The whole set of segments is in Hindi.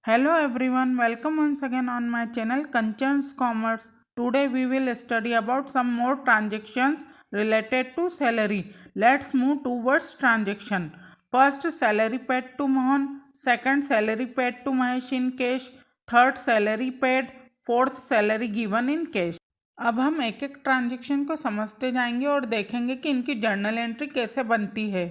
Hello everyone, welcome once again on my channel Kanchan's Commerce. Today we will study about some more transactions related to salary. Let's move towards transaction. First, salary paid to Mohan. Second, salary paid to Mahesh in cash. Third, salary paid. Fourth, salary given in cash. अब हम एक एक ट्रांजेक्शन को समझते जाएंगे और देखेंगे कि इनकी जर्नल एंट्री कैसे बनती है।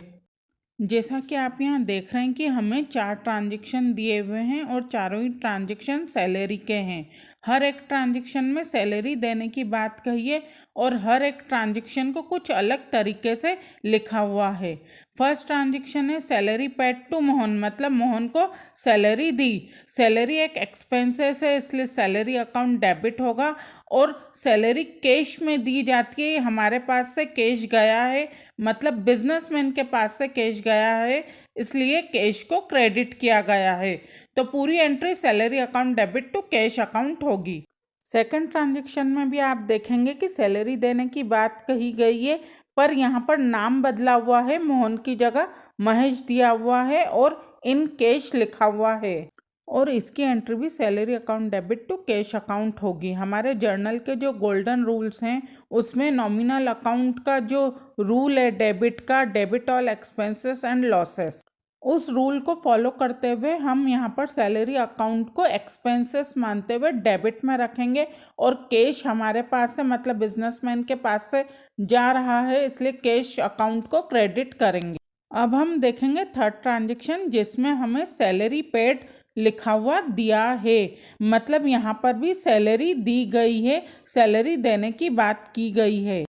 जैसा कि आप यहाँ देख रहे हैं कि हमें 4 ट्रांजेक्शन दिए हुए हैं और चारों ही ट्रांजेक्शन सैलरी के हैं। हर एक ट्रांजेक्शन में सैलरी देने की बात कही है और हर एक ट्रांजेक्शन को कुछ अलग तरीके से लिखा हुआ है। फर्स्ट ट्रांजेक्शन है सैलरी पेड टू मोहन, मतलब मोहन को सैलरी दी। सैलरी एक एक्सपेंसेस है, इसलिए सैलरी अकाउंट डेबिट होगा और सैलरी कैश में दी जाती है। हमारे पास से कैश गया है, मतलब बिजनेसमैन के पास से कैश गया है, इसलिए कैश को क्रेडिट किया गया है। तो पूरी entry salary account debit to cash account होगी। सेकंड ट्रांजेक्शन में भी आप देखेंगे कि सैलरी देने की बात कही गई है, पर यहाँ पर नाम बदला हुआ है, मोहन की जगह महेश दिया हुआ है और इन कैश लिखा हुआ है और इसकी एंट्री भी salary account debit to cash account होगी। हमारे जर्नल के जो गोल्डन रूल्स हैं उसमें नॉमिनल अकाउंट का जो रूल है डेबिट का, debit all expenses and losses, उस रूल को फॉलो करते हुए हम यहाँ पर सैलरी अकाउंट को एक्सपेंसेस मानते हुए डेबिट में रखेंगे और कैश हमारे पास से, मतलब बिजनेसमैन के पास से जा रहा है, इसलिए कैश अकाउंट को क्रेडिट करेंगे। अब हम देखेंगे थर्ड ट्रांजेक्शन जिसमें हमें सैलरी पेड लिखा हुआ दिया है, मतलब यहाँ पर भी सैलरी दी गई है, सैलरी देने की बात की गई है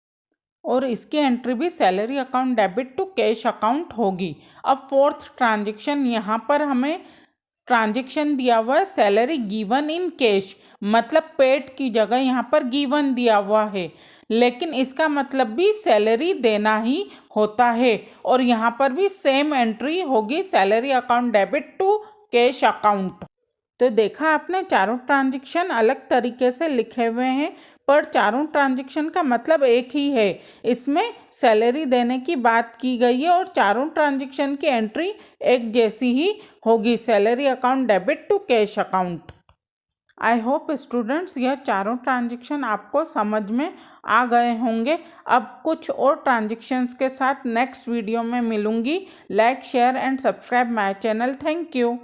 और इसकी एंट्री भी salary account debit to cash account होगी। अब फोर्थ ट्रांजेक्शन, यहाँ पर हमें ट्रांजेक्शन दिया हुआ है सैलरी गिवन इन कैश, मतलब पेड की जगह यहाँ पर गिवन दिया हुआ है, लेकिन इसका मतलब भी सैलरी देना ही होता है और यहाँ पर भी सेम एंट्री होगी salary account debit to cash account. तो देखा आपने, चारों ट्रांजेक्शन अलग तरीके से लिखे हुए हैं पर चारों ट्रांजेक्शन का मतलब एक ही है। इसमें सैलरी देने की बात की गई है और चारों ट्रांजेक्शन की एंट्री एक जैसी ही होगी, salary account debit to cash account. I hope students यह चारों ट्रांजेक्शन आपको समझ में आ गए होंगे। अब कुछ और ट्रांजेक्शन्स के साथ नेक्स्ट वीडियो में मिलूंगी। Like, share and subscribe my channel. Thank you.